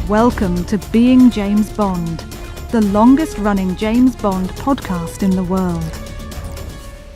Welcome to Being James Bond, the longest-running James Bond podcast in the world.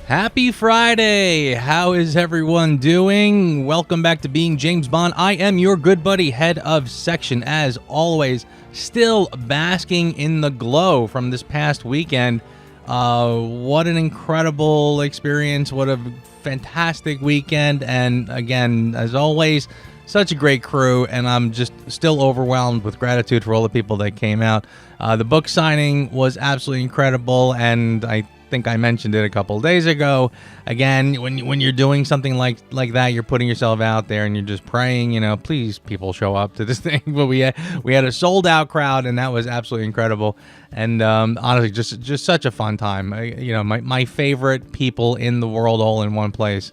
Happy Friday! How is everyone doing? Welcome back to Being James Bond. I am your good buddy, head of section, as always, still basking in the glow from this past weekend. What an incredible experience. What a fantastic weekend. And again, as always, such a great crew, and I'm just still overwhelmed with gratitude for all the people that came out. The book signing was absolutely incredible, and I think I mentioned it a couple of days ago. Again, when you're doing something like that, you're putting yourself out there and you're just praying, please people show up to this thing. But we had a sold out crowd, and that was absolutely incredible. And honestly, just such a fun time. My favorite people in the world all in one place.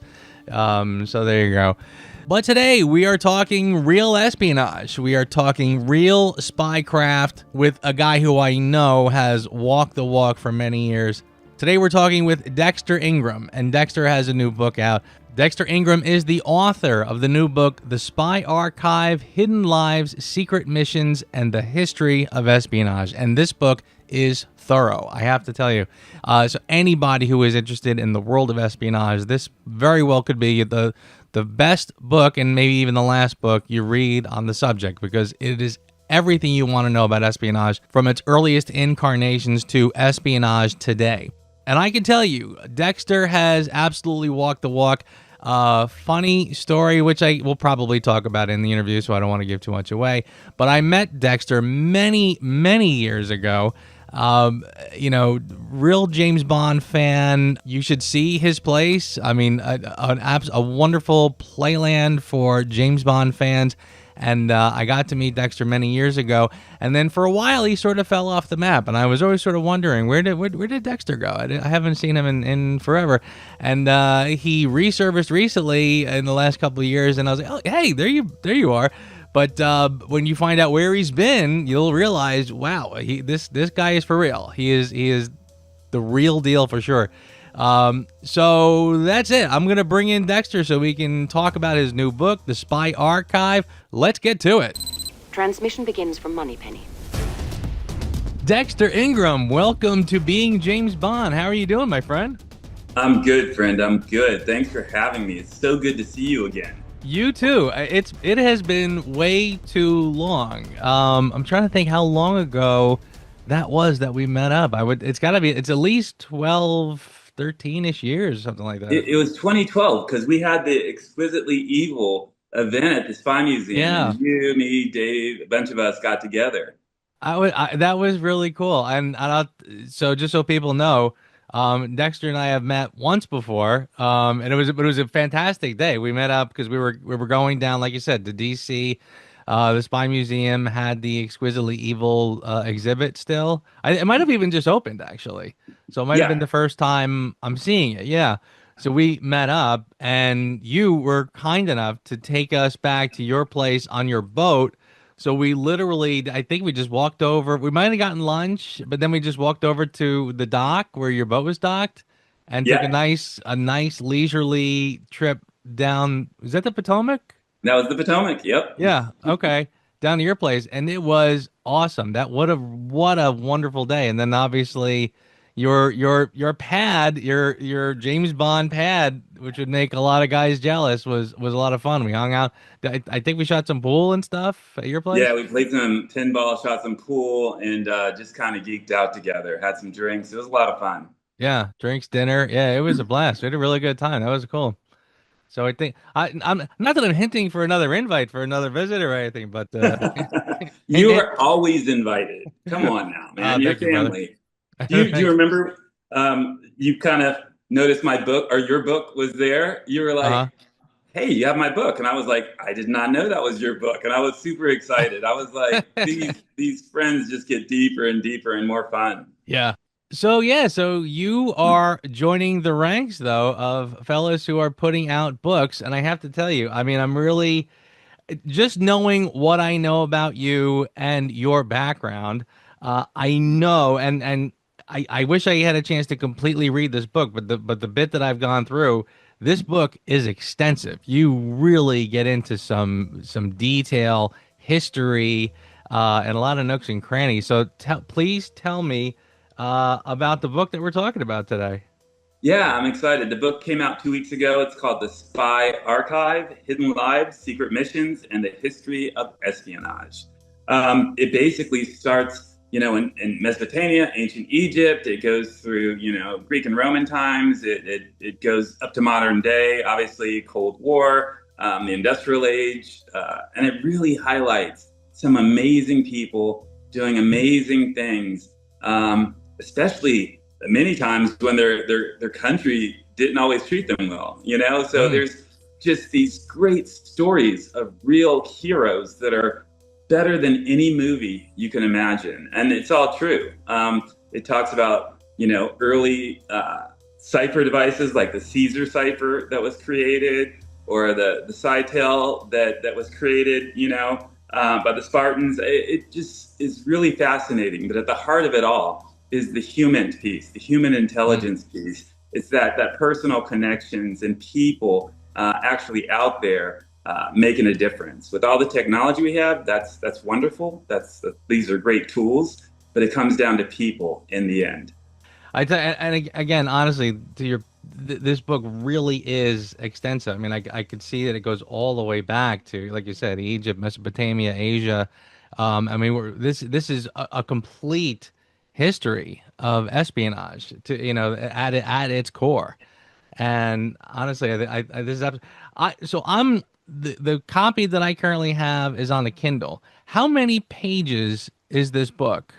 So there you go. But today we are talking real espionage. We are talking real spycraft with a guy who I know has walked the walk for many years. Today we're talking with Dexter Ingram, and Dexter has a new book out. Dexter Ingram is the author of the new book, The Spy Archive, Hidden Lives, Secret Missions, and the History of Espionage. And this book is thorough, I have to tell you. So anybody who is interested in the world of espionage, this very well could be the best book, and maybe even the last book you read on the subject, because it is everything you want to know about espionage from its earliest incarnations to espionage today. And I can tell you, Dexter has absolutely walked the walk. Funny story, which I will probably talk about in the interview, so I don't want to give too much away. But I met Dexter many, many years ago. Real James Bond fan. You should see his place. I mean, a wonderful playland for James Bond fans. And I got to meet Dexter many years ago, and then for a while he sort of fell off the map, and I was always sort of wondering where did Dexter go? I haven't seen him in forever, and he resurfaced recently in the last couple of years, and I was like, oh, hey, there you are. But when you find out where he's been, you'll realize, wow, this guy is for real. He is the real deal for sure. So that's it. I'm going to bring in Dexter so we can talk about his new book, The Spy Archive. Let's get to it. Transmission begins from Moneypenny. Dexter Ingram, welcome to Being James Bond. How are you doing, my friend? I'm good, friend. I'm good. Thanks for having me. It's so good to see you again. You too. It has been way too long. I'm trying to think how long ago that was that we met up. It's at least 12, 13-ish years, or something like that. It was 2012 because we had the Exquisitely Evil event at the Spy Museum. Yeah. And you, me, Dave, a bunch of us got together. That was really cool. So just so people know, Dexter and I have met once before, and it was a fantastic day. We met up because we were going down, like you said, to DC. The Spy Museum had the Exquisitely Evil exhibit still. It might have even just opened, actually. So it might have been the first time I'm seeing it. Yeah. So we met up, and you were kind enough to take us back to your place on your boat. So we literally, I think we just walked over. We might have gotten lunch, but then we just walked over to the dock where your boat was docked and took a nice leisurely trip down. Is that the Potomac? That was the Potomac. Yep. Yeah. Okay. Down to your place, and it was awesome. What a wonderful day. And then obviously your pad, your James Bond pad, which would make a lot of guys jealous, was a lot of fun. We hung out. I think we shot some pool and stuff at your place. Yeah, we played some pinball, shot some pool, and just kind of geeked out together. Had some drinks. It was a lot of fun. Yeah, drinks, dinner. Yeah, it was a blast. We had a really good time. That was cool. So I think I'm not that I'm hinting for another invite for another visit or anything, but you are always invited. Come on now, man. Your family. Do you remember? You kind of noticed my book, or your book was there. You were like, "Hey, you have my book," and I was like, "I did not know that was your book," and I was super excited. I was like, "These friends just get deeper and deeper and more fun." Yeah. So you are joining the ranks, though, of fellas who are putting out books. And I have to tell you, I mean, I'm really just knowing what I know about you and your background. I know, and I wish I had a chance to completely read this book, but the bit that I've gone through, this book is extensive. You really get into some detail, history, and a lot of nooks and crannies. So please tell me about the book that we're talking about today. Yeah, I'm excited. The book came out 2 weeks ago. It's called The Spy Archive: Hidden Lives, Secret Missions, and the History of Espionage. It basically starts, in Mesopotamia, ancient Egypt. It goes through, Greek and Roman times. It goes up to modern day, obviously, Cold War, the Industrial Age, and it really highlights some amazing people doing amazing things, especially many times when their country didn't always treat them well, so there's just these great stories of real heroes that are better than any movie you can imagine, and it's all true. It talks about early cipher devices like the Caesar cipher that was created, or the Cytel that was created by the Spartans. It just is really fascinating, but at the heart of it all is the human piece, the human intelligence piece. It's that personal connections and people actually out there making a difference. With all the technology we have, that's wonderful. These are great tools, but it comes down to people in the end. And again, honestly, this book really is extensive. I mean, I could see that it goes all the way back to, like you said, Egypt, Mesopotamia, Asia. I mean, this is a complete history of espionage at its core. And honestly, this is so the copy that I currently have is on the Kindle. How many pages is this book?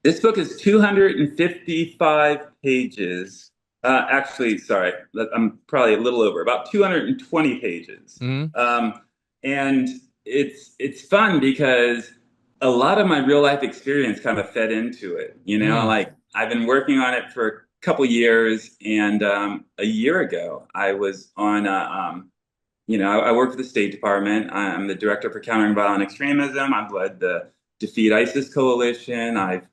This book is 255 pages. Actually, sorry, I'm probably a little over, about 220 pages. Mm-hmm. And it's fun because a lot of my real life experience kind of fed into it. Like I've been working on it for a couple years, and a year ago I was on I work for the State Department. I'm the director for countering violent extremism. I've led the Defeat ISIS coalition. I've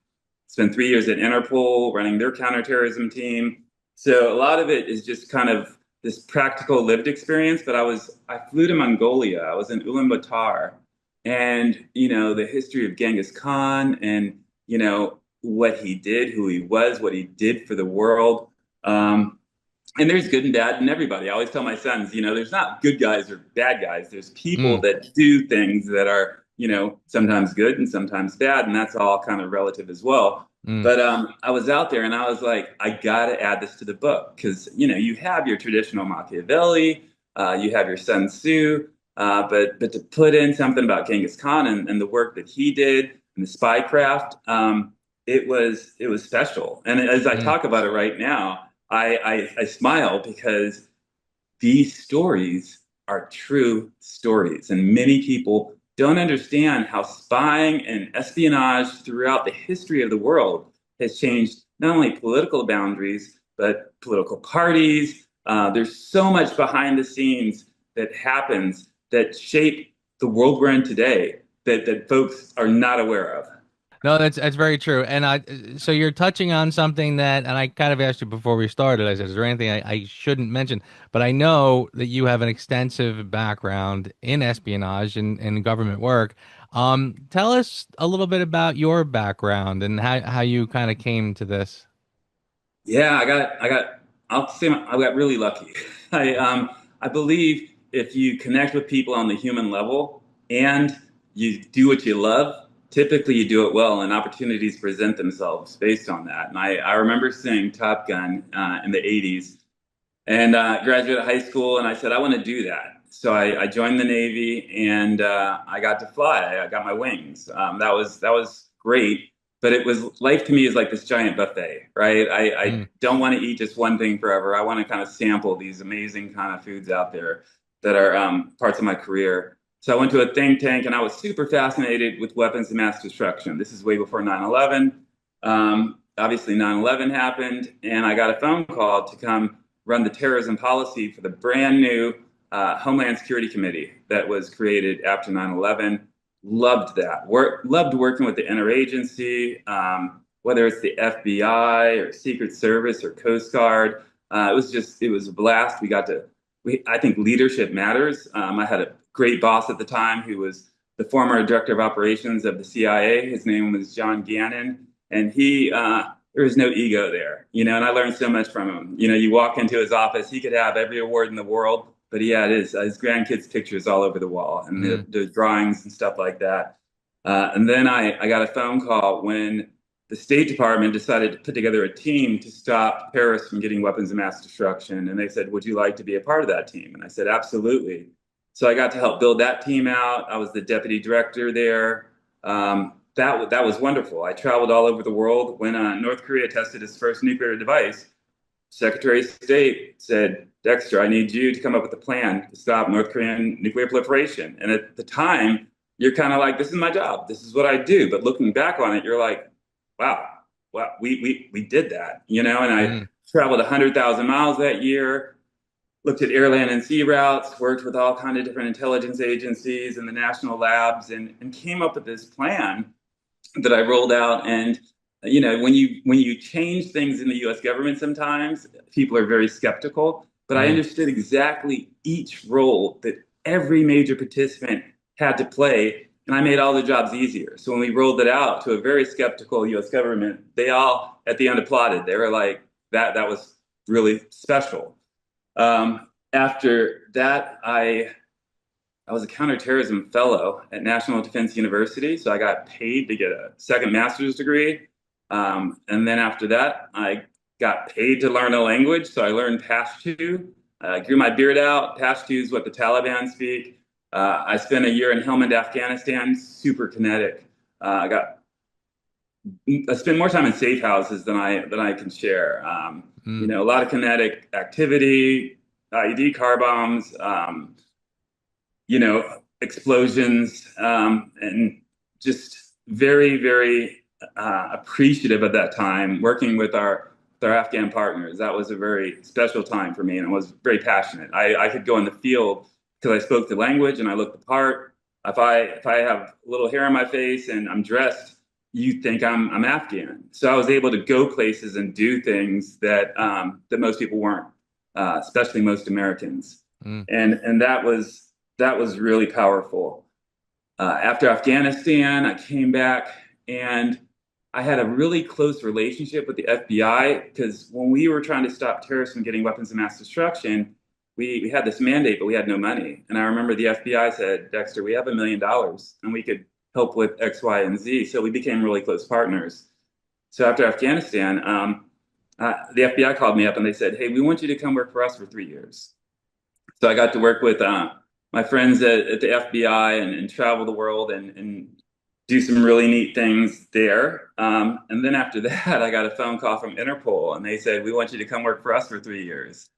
spent 3 years at Interpol running their counterterrorism team. So a lot of it is just kind of this practical lived experience. But I flew to Mongolia. I was in Ulaanbaatar, and the history of Genghis Khan, and what he did, who he was, what he did for the world. And there's good and bad in everybody. I always tell my sons, there's not good guys or bad guys. There's people that do things that are, sometimes good and sometimes bad, and that's all kind of relative as well. But I was out there and I was like, I got to add this to the book because, you have your traditional Machiavelli, you have your Sun Tzu, but to put in something about Genghis Khan and the work that he did and the spycraft, it was special. And as I talk about it right now, I smile because these stories are true stories, and many people don't understand how spying and espionage throughout the history of the world has changed not only political boundaries, but political parties. There's so much behind the scenes that happens that shape the world we're in today that folks are not aware of. No, that's very true. And so you're touching on something that, and I kind of asked you before we started. I said, is there anything I shouldn't mention? But I know that you have an extensive background in espionage and government work. Tell us a little bit about your background and how you kind of came to this. Yeah, I got really lucky. I believe if you connect with people on the human level and you do what you love, typically you do it well, and opportunities present themselves based on that. And I remember seeing Top Gun in the 80s, and graduated high school, and I said, I want to do that. So I joined the Navy, and I got to fly. I got my wings. That was great. But it was, life to me is like this giant buffet, right? I don't want to eat just one thing forever. I want to kind of sample these amazing kind of foods out there that are parts of my career. So I went to a think tank, and I was super fascinated with weapons of mass destruction. This is way before 9/11. Obviously, 9/11 happened, and I got a phone call to come run the terrorism policy for the brand new Homeland Security Committee that was created after 9/11. Loved that. Loved working with the interagency, whether it's the FBI or Secret Service or Coast Guard. It was a blast. I think leadership matters. I had a great boss at the time who was the former director of operations of the CIA. His name was John Gannon, and there was no ego there, and I learned so much from him. You walk into his office, he could have every award in the world, but he had his grandkids' pictures all over the wall and the drawings and stuff like that. And then I got a phone call when the State Department decided to put together a team to stop terrorists from getting weapons of mass destruction. And they said, would you like to be a part of that team? And I said, absolutely. So I got to help build that team out. I was the deputy director there. That was wonderful. I traveled all over the world. When North Korea tested its first nuclear device, Secretary of State said, Dexter, I need you to come up with a plan to stop North Korean nuclear proliferation. And at the time, you're kind of like, this is my job. This is what I do. But looking back on it, you're like, wow, we did that, and I traveled 100,000 miles that year, looked at air, land, and sea routes, worked with all kinds of different intelligence agencies and the national labs, and came up with this plan that I rolled out. And when you change things in the U.S. government, sometimes people are very skeptical, but I understood exactly each role that every major participant had to play, and I made all the jobs easier. So when we rolled it out to a very skeptical U.S. government, they all at the end applauded. They were like, that was really special. After that, I was a counterterrorism fellow at National Defense University, so I got paid to get a second master's degree. And then after that, I got paid to learn a language, so I learned Pashto. Grew my beard out. Pashto is what the Taliban speak. I spent a year in Helmand, Afghanistan, super kinetic. I spend more time in safe houses than I can share. A lot of kinetic activity, IED car bombs, explosions, and just very, very appreciative of that time working with our Afghan partners. That was a very special time for me, and it was very passionate. I could go in the field because I spoke the language and I looked the part. If I have a little hair on my face and I'm dressed, you think I'm Afghan. So I was able to go places and do things that most people weren't, especially most Americans. And that was really powerful. After Afghanistan, I came back and I had a really close relationship with the FBI because when we were trying to stop terrorists from getting weapons of mass destruction, we had this mandate, but we had no money. And I remember the FBI said, Dexter, we have $1 million and we could help with X, Y, and Z. So we became really close partners. So after Afghanistan, the FBI called me up and they said, hey, we want you to come work for us for 3 years. So I got to work with my friends at the FBI and travel the world and do some really neat things there. And then after that, I got a phone call from Interpol and they said, we want you to come work for us for 3 years.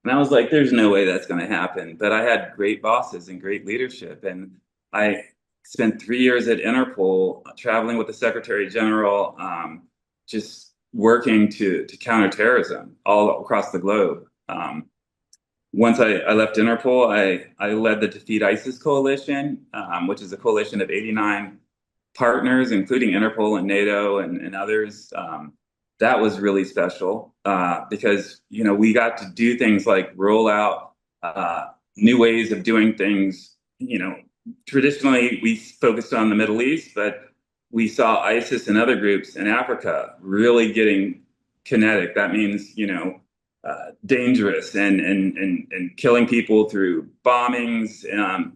And I was like, there's no way that's going to happen. But I had great bosses and great leadership. And I spent 3 years at Interpol traveling with the Secretary General, just working to counter terrorism all across the globe. Once I left Interpol, I led the Defeat ISIS Coalition, which is a coalition of 89 partners, including Interpol and NATO and others. That was really special because, we got to do things like roll out new ways of doing things. Traditionally, we focused on the Middle East, but we saw ISIS and other groups in Africa really getting kinetic. That means, dangerous and killing people through bombings.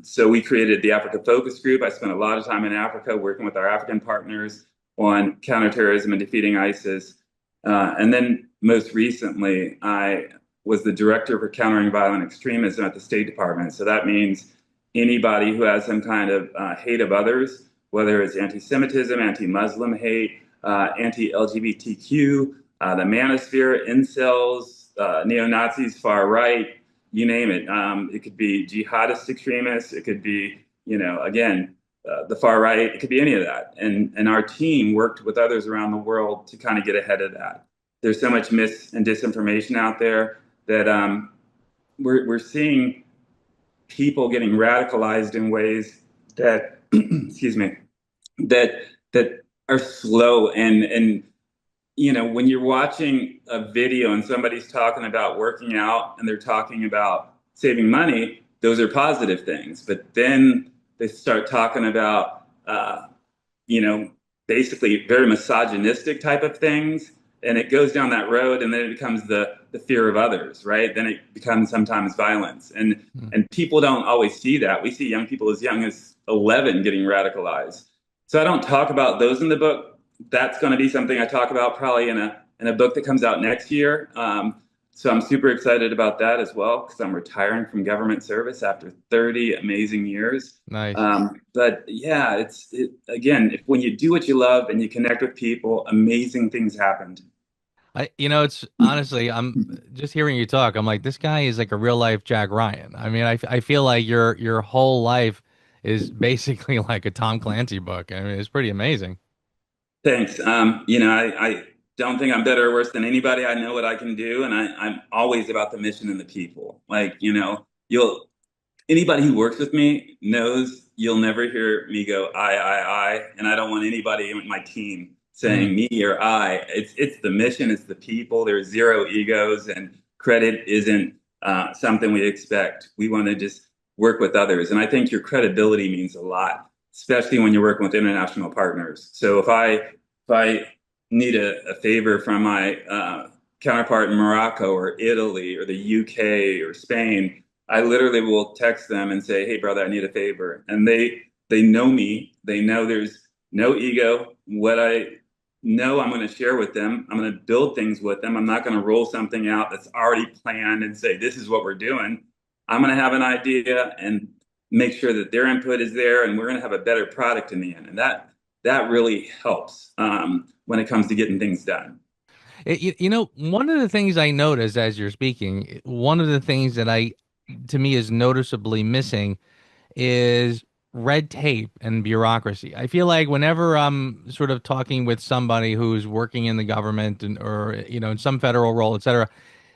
So we created the Africa Focus Group. I spent a lot of time in Africa working with our African partners on counterterrorism and defeating ISIS. And then most recently, I was the director for countering violent extremism at the State Department. So that means anybody who has some kind of hate of others, whether it's anti-Semitism, anti-Muslim hate, anti-LGBTQ, the manosphere, incels, neo-Nazis, far right, you name it. It could be jihadist extremists. It could be, the far right. It could be any of that. And our team worked with others around the world to kind of get ahead of that. There's so much mis and disinformation out there that we're seeing people getting radicalized in ways that, excuse me, that are slow and when you're watching a video and somebody's talking about working out and they're talking about saving money, those are positive things. But then they start talking about, you know, basically very misogynistic type of things. And it goes down that road, and then it becomes the fear of others, right? Then it becomes sometimes violence. And people don't always see that. We see young people as young as 11 getting radicalized. So I don't talk about those in the book. That's going to be something I talk about probably in a book that comes out next year. So I'm super excited about that as well, because I'm retiring from government service after 30 amazing years. Nice. But yeah, again, when you do what you love and you connect with people, amazing things happen. It's honestly, I'm just hearing you talk. I'm like, this guy is like a real life Jack Ryan. I mean, I feel like your whole life is basically like a Tom Clancy book. I mean, it's pretty amazing. Thanks. I don't think I'm better or worse than anybody. I know what I can do, and I'm always about the mission and the people. Like, anybody who works with me knows you'll never hear me go I, and I don't want anybody in my team saying me or I. It's the mission, it's the people. There's zero egos, and credit isn't something we expect. We want to just work with others, and I think your credibility means a lot, especially when you're working with international partners. So if I need a favor from my counterpart in Morocco or Italy or the UK or Spain, I literally will text them and say, "Hey, brother, I need a favor." And they know me. They know there's no ego. What I know, I'm going to share with them. I'm going to build things with them. I'm not going to roll something out that's already planned and say, "This is what we're doing." I'm going to have an idea and make sure that their input is there, and we're going to have a better product in the end. And that really helps when it comes to getting things done. One of the things I noticed as you're speaking, one of the things that to me is noticeably missing is red tape and bureaucracy. I feel like whenever I'm sort of talking with somebody who's working in the government or in some federal role, et cetera,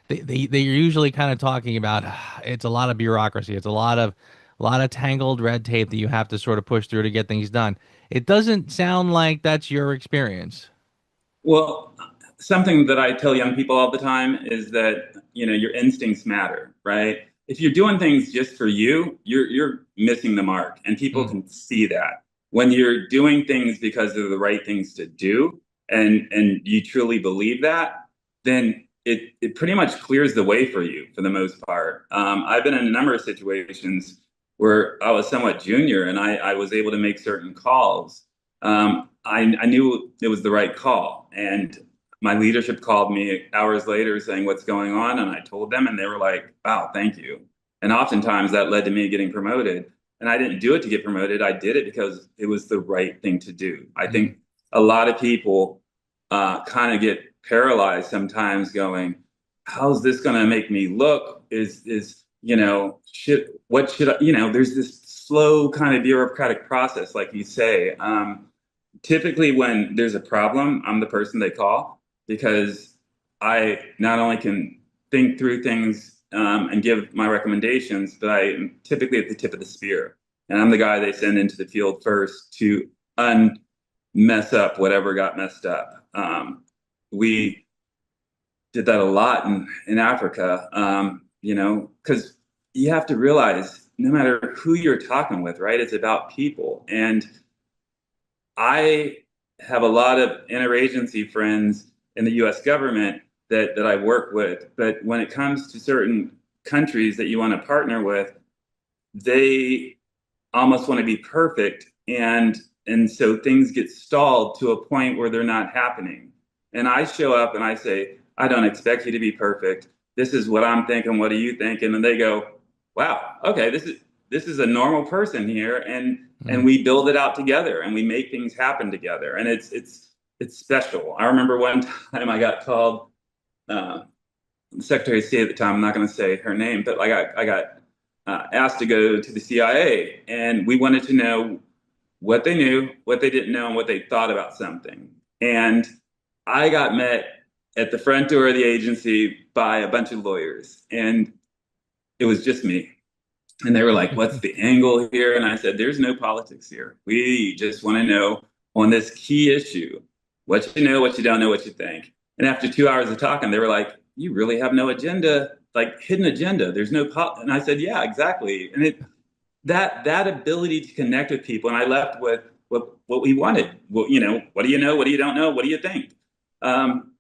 they're usually kind of talking about it's a lot of bureaucracy. It's a lot of tangled red tape that you have to sort of push through to get things done. It doesn't sound like that's your experience. Well, something that I tell young people all the time is that, your instincts matter, right? If you're doing things just for you, you're missing the mark, and people can see that. When you're doing things because they're the right things to do, and you truly believe that, then it pretty much clears the way for you for the most part. I've been in a number of situations where I was somewhat junior, and I was able to make certain calls. I knew it was the right call, and my leadership called me hours later saying what's going on, and I told them, and they were like, "Wow, thank you." And oftentimes that led to me getting promoted. And I didn't do it to get promoted. I did it because it was the right thing to do. I think a lot of people kind of get paralyzed sometimes, going, "How's this going to make me look? What should I?" There's this slow kind of bureaucratic process, like you say. Typically, when there's a problem, I'm the person they call, because I not only can think through things and give my recommendations, but I am typically at the tip of the spear. And I'm the guy they send into the field first to mess up whatever got messed up. We did that a lot in Africa, because you have to realize no matter who you're talking with, right, it's about people. And I have a lot of interagency friends in the US government that I work with. But when it comes to certain countries that you want to partner with, they almost want to be perfect. And so things get stalled to a point where they're not happening. And I show up and I say, "I don't expect you to be perfect. This is what I'm thinking. What do you think?" And then they go, "Wow, okay, this is a normal person here." And we build it out together, and we make things happen together. And it's special. I remember one time I got called, the Secretary of State at the time, I'm not going to say her name, but I got asked to go to the CIA, and we wanted to know what they knew, what they didn't know, and what they thought about something. And I got met at the front door of the agency by a bunch of lawyers, and it was just me. And they were like, "What's the angle here?" And I said, "There's no politics here. We just want to know on this key issue, what you know, what you don't know, what you think." And after 2 hours of talking, they were like, "You really have no agenda, like hidden agenda. There's no." And I said, "Yeah, exactly." And that ability to connect with people, and I left with what we wanted. Well, what do you know? What do you don't know? What do you think? Um,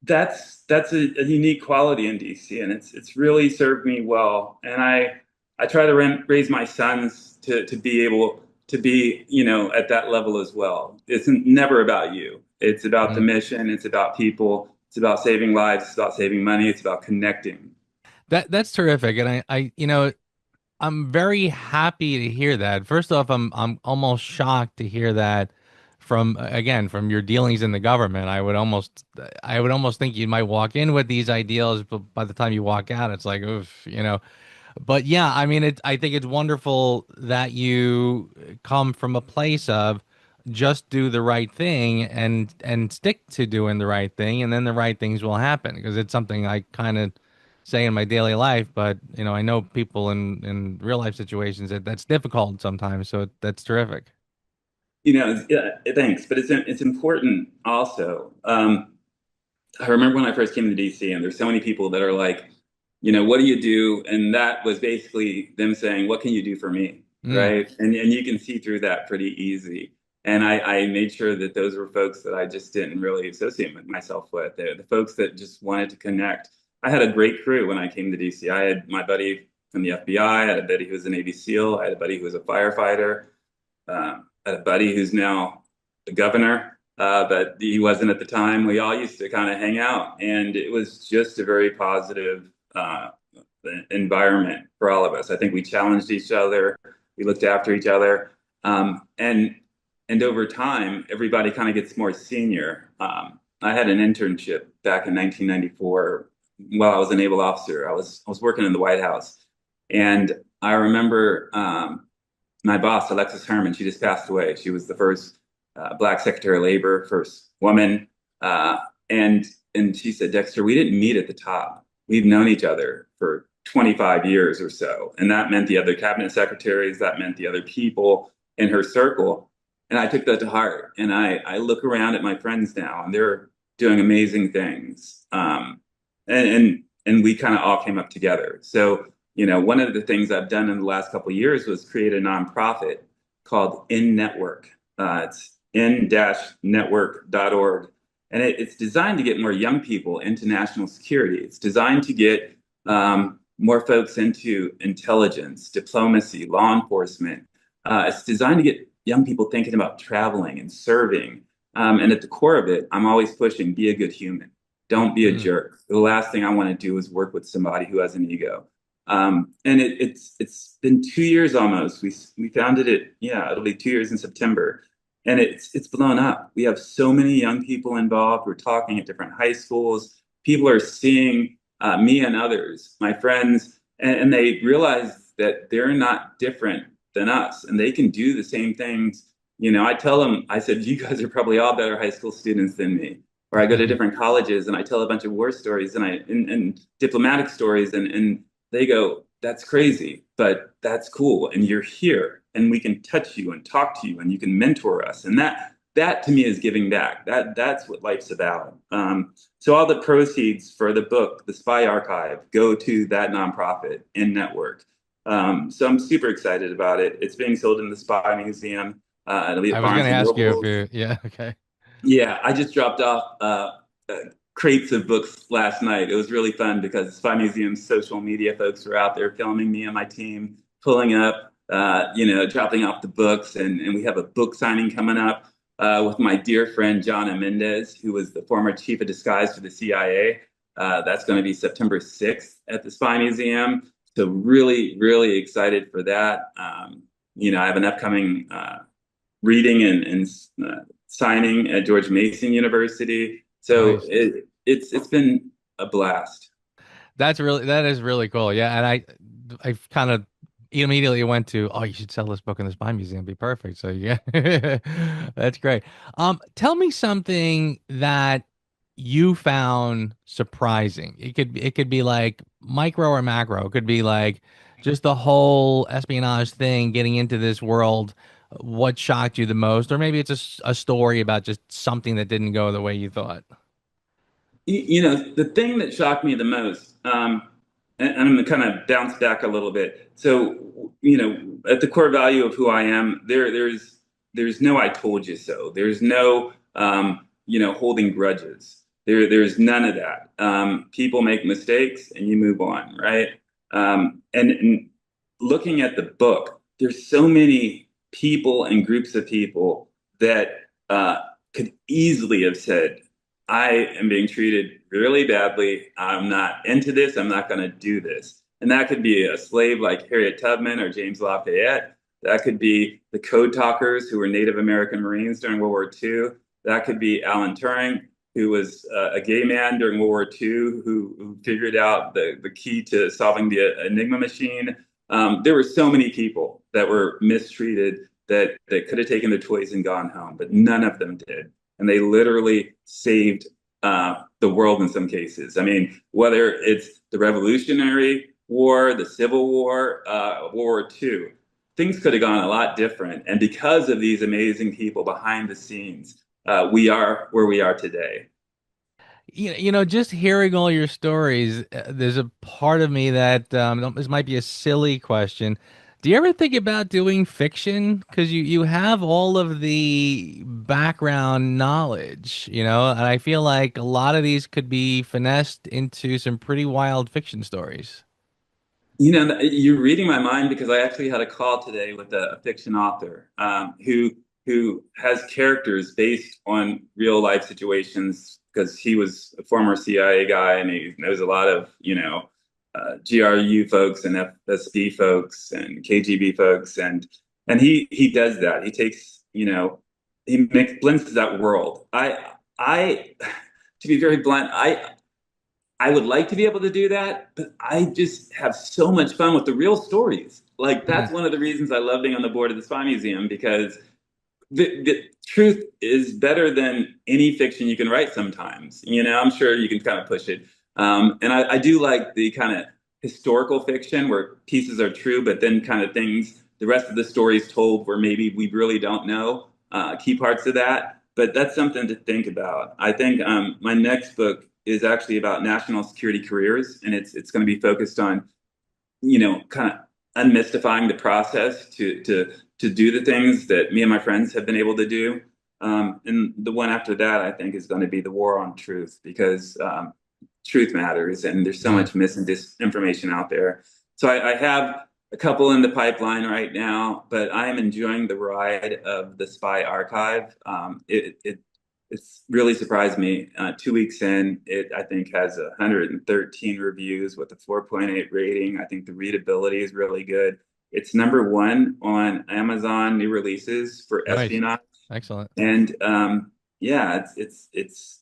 that's a unique quality in DC, and it's really served me well. And I try to raise my sons to be able to be at that level as well. It's never about you. It's about the Mm. mission. It's about people. It's about saving lives. It's about saving money. It's about connecting. That's terrific, and I'm very happy to hear that. First off, I'm almost shocked to hear that from again from your dealings in the government. I would almost think you might walk in with these ideals, but by the time you walk out, it's like, oof. But yeah, I mean, I think it's wonderful that you come from a place of just do the right thing and stick to doing the right thing, and then the right things will happen. Because it's something I kind of say in my daily life, but I know people in real life situations that's difficult sometimes. So that's terrific. Yeah, thanks. But it's important also. I remember when I first came to DC, and there's so many people that are like, what do you do? And that was basically them saying, what can you do for me? Mm. Right. And you can see through that pretty easy. And I made sure that those were folks that I just didn't really associate myself with. They're the folks that just wanted to connect. I had a great crew when I came to DC. I had my buddy from the FBI, I had a buddy who was a Navy SEAL, I had a buddy who was a firefighter, I had a buddy who's now the governor, but he wasn't at the time. We all used to kind of hang out, and it was just a very positive environment for all of us. I think we challenged each other, we looked after each other, and over time, everybody kind of gets more senior. I had an internship back in 1994 while I was a naval officer. I was working in the White House, and I remember my boss, Alexis Herman. She just passed away. She was the first Black Secretary of Labor, first woman, and she said, Dexter, we didn't meet at the top. We've known each other for 25 years or so, and that meant the other cabinet secretaries. That meant the other people in her circle. And I took that to heart. And I look around at my friends now, and they're doing amazing things. And we kind of all came up together. So, one of the things I've done in the last couple of years was create a nonprofit called In Network. It's in-network.org. And it's designed to get more young people into national security. It's designed to get more folks into intelligence, diplomacy, law enforcement. It's designed to get young people thinking about traveling and serving. And at the core of it, I'm always pushing, be a good human. Don't be a Mm. jerk. The last thing I want to do is work with somebody who has an ego. And it's been 2 years almost. We founded it. Yeah, it'll be 2 years in September, and it's blown up. We have so many young people involved. We're talking at different high schools. People are seeing me and others, my friends, and they realize that they're not different than us, and they can do the same things. I tell them, I said, you guys are probably all better high school students than me. Or I go to different colleges and I tell a bunch of war stories and diplomatic stories, and they go, that's crazy, but that's cool. And you're here and we can touch you and talk to you and you can mentor us. And that to me is giving back. That's what life's about. So all the proceeds for the book, The Spy Archive, go to that nonprofit In Network. So I'm super excited about it. It's being sold in the Spy Museum. It'll be I at was going Barnes to and ask you if Noble. you, yeah, okay. Yeah, I just dropped off crates of books last night. It was really fun because Spy Museum's social media folks were out there filming me and my team, pulling up, dropping off the books. And we have a book signing coming up with my dear friend, John Mendez, who was the former chief of disguise for the CIA. That's going to be September 6th at the Spy Museum. So really, really excited for that. I have an upcoming reading and signing at George Mason University. So Nice. it's been a blast. That is really cool. Yeah, and I kind of immediately went to, oh, you should sell this book in the Spy Museum. It'd be perfect. So yeah, that's great. Tell me something that you found surprising. It could be like micro or macro. It could be like just the whole espionage thing, getting into this world. What shocked you the most, or maybe it's a story about just something that didn't go the way you thought. The thing that shocked me the most, and I'm going to kind of bounce back a little bit. So, at the core value of who I am, there's no "I told you so." There's no holding grudges. There's none of that. People make mistakes, and you move on, right? And looking at the book, there's so many people and groups of people that could easily have said, I am being treated really badly. I'm not into this. I'm not going to do this. And that could be a slave like Harriet Tubman or James Lafayette. That could be the code talkers who were Native American Marines during World War II. That could be Alan Turing, who was a gay man during World War II, who figured out the key to solving the Enigma machine. There were so many people that were mistreated that could have taken their toys and gone home, but none of them did. And they literally saved the world in some cases. I mean, whether it's the Revolutionary War, the Civil War, World War II, things could have gone a lot different. And because of these amazing people behind the scenes, we are where we are today. Just hearing all your stories, there's a part of me that this might be a silly question. Do you ever think about doing fiction? Because you have all of the background knowledge, and I feel like a lot of these could be finessed into some pretty wild fiction stories. You're reading my mind because I actually had a call today with a fiction author who has characters based on real life situations because he was a former CIA guy and he knows a lot of GRU folks and FSB folks and KGB folks and he does that. He takes blends that world. I to be very blunt, I would like to be able to do that, but I just have so much fun with the real stories. Like that's one of the reasons I love being on the board of the Spy Museum because the truth is better than any fiction you can write sometimes. I'm sure you can kind of push it. And I do like the kind of historical fiction where pieces are true, but then kind of the rest of the story is told where maybe we really don't know key parts of that. But that's something to think about. I think my next book is actually about national security careers, and it's going to be focused on, kind of unmystifying the process to do the things that me and my friends have been able to do. And the one after that, I think, is going to be the war on truth because truth matters, and there's so much mis and disinformation out there. So I have a couple in the pipeline right now, but I am enjoying the ride of the Spy Archive. It's really surprised me. 2 weeks in, it I think has 113 reviews with a 4.8 rating. I think the readability is really good. It's #1 on Amazon new releases for espionage. Excellent. And yeah, it's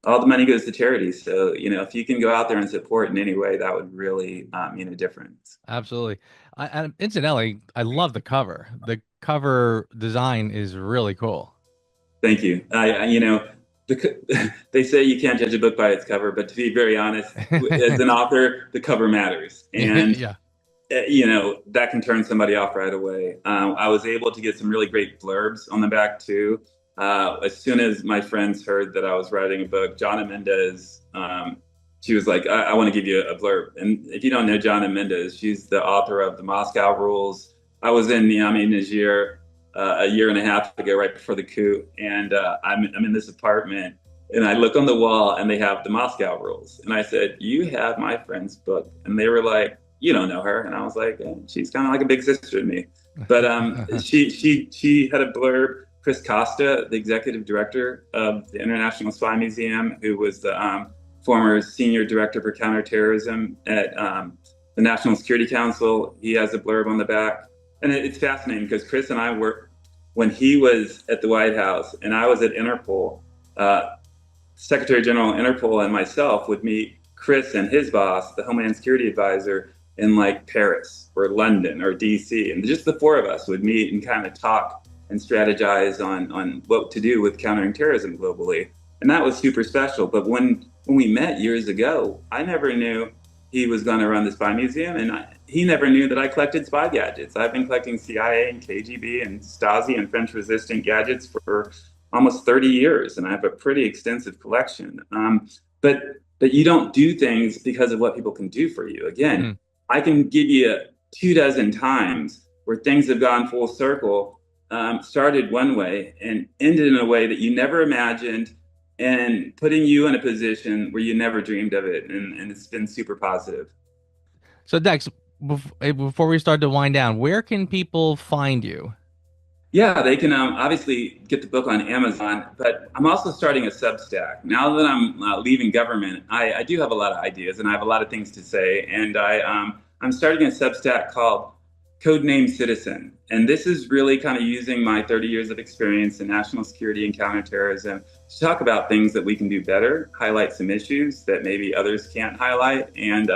all the money goes to charity. So if you can go out there and support in any way, that would really mean a difference. Absolutely. And incidentally, I love the cover. The cover design is really cool. Thank you. They say you can't judge a book by its cover, but to be very honest, as an author, the cover matters, and yeah. That can turn somebody off right away. I was able to get some really great blurbs on the back too. As soon as my friends heard that I was writing a book, Jonna Mendez, she was like, I want to give you a blurb. And if you don't know Jonna Mendez, she's the author of The Moscow Rules. I was in Niamey, Niger, a year and a half ago, right before the coup. And I'm in this apartment and I look on the wall and they have The Moscow Rules. And I said, you have my friend's book. And they were like, you don't know her. And I was like, she's kind of like a big sister to me. But she had a blurb. Chris Costa, the executive director of the International Spy Museum, who was the former senior director for counterterrorism at the National Security Council, he has a blurb on the back. And it's fascinating because Chris and I worked when he was at the White House and I was at Interpol. Secretary General of Interpol and myself would meet Chris and his boss, the Homeland Security Advisor, in like Paris or London or DC. And just the four of us would meet and kind of talk and strategize on what to do with countering terrorism globally. And that was super special. But when we met years ago, I never knew he was going to run the Spy Museum. And he never knew that I collected spy gadgets. I've been collecting CIA and KGB and Stasi and French resistant gadgets for almost 30 years. And I have a pretty extensive collection. But but you don't do things because of what people can do for you. Again, I can give you 24 times where things have gone full circle, started one way and ended in a way that you never imagined, and putting you in a position where you never dreamed of it. And it's been super positive. So Dex, before we start to wind down, where can people find you? Yeah, they can obviously get the book on Amazon, but I'm also starting a Substack. Now that I'm leaving government, I do have a lot of ideas and I have a lot of things to say. And I'm starting a Substack called Codename Citizen. And this is really kind of using my 30 years of experience in national security and counterterrorism to talk about things that we can do better, highlight some issues that maybe others can't highlight. And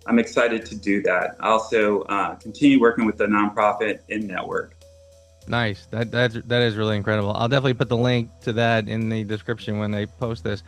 I'm excited to do that. I also continue working with the nonprofit In-Network. Nice. That is really incredible. I'll definitely put the link to that in the description when they post this.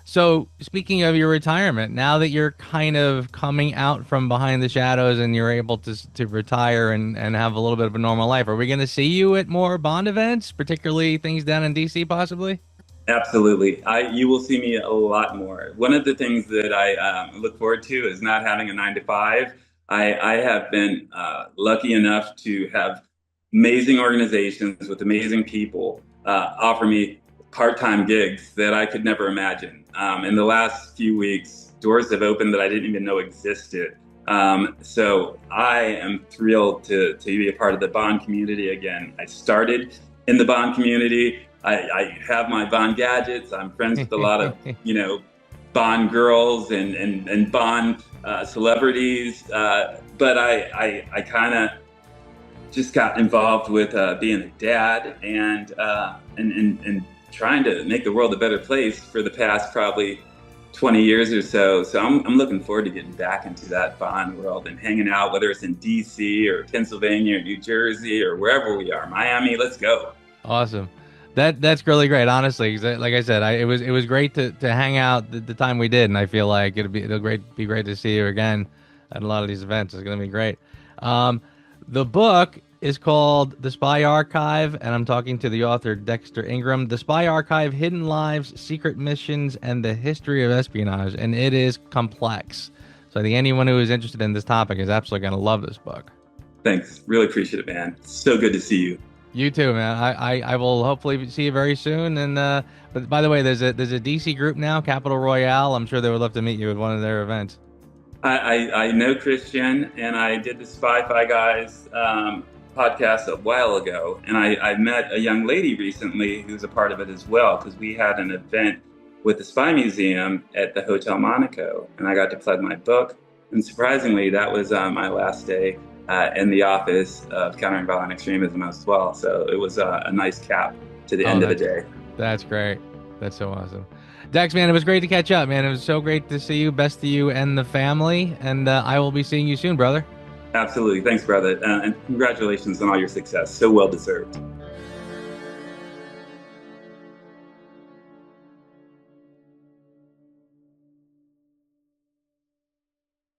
So speaking of your retirement, now that you're kind of coming out from behind the shadows and you're able to retire and have a little bit of a normal life, are we going to see you at more Bond events, particularly things down in DC possibly? Absolutely. You will see me a lot more. One of the things that I look forward to is not having a 9 to 5. I have been lucky enough to have amazing organizations with amazing people offer me part-time gigs that I could never imagine. In the last few weeks, doors have opened that I didn't even know existed. So I am thrilled to be a part of the Bond community again. I started in the Bond community. I have my Bond gadgets. I'm friends with a lot of, Bond girls and Bond celebrities. But I kind of just got involved with being a dad and trying to make the world a better place for the past probably 20 years or so. So I'm looking forward to getting back into that Bond world and hanging out, whether it's in DC or Pennsylvania or New Jersey or wherever we are, Miami. Let's go. Awesome. That's really great, honestly. 'Cause like I said, it was great to hang out the time we did, and I feel like it'll be great to see you again at a lot of these events. It's gonna be great. The book is called The Spy Archive, and I'm talking to the author, Dexter Ingram. The Spy Archive, Hidden Lives, Secret Missions, and the History of Espionage. And it is complex. So I think anyone who is interested in this topic is absolutely going to love this book. Thanks. Really appreciate it, man. So good to see you. You too, man. I will hopefully see you very soon. And but by the way, there's a DC group now, Capital Royale. I'm sure they would love to meet you at one of their events. I know Christian, and I did the Spy-Fi Guys podcast a while ago, and I met a young lady recently who's a part of it as well, because we had an event with the Spy Museum at the Hotel Monaco, and I got to plug my book. And surprisingly, that was my last day in the office of Countering Violent Extremism as well. So it was a nice cap to the end of the day. That's great. That's so awesome. Dex, man, it was great to catch up, man. It was so great to see you. Best to you and the family. And I will be seeing you soon, brother. Absolutely. Thanks, brother. And congratulations on all your success. So well deserved.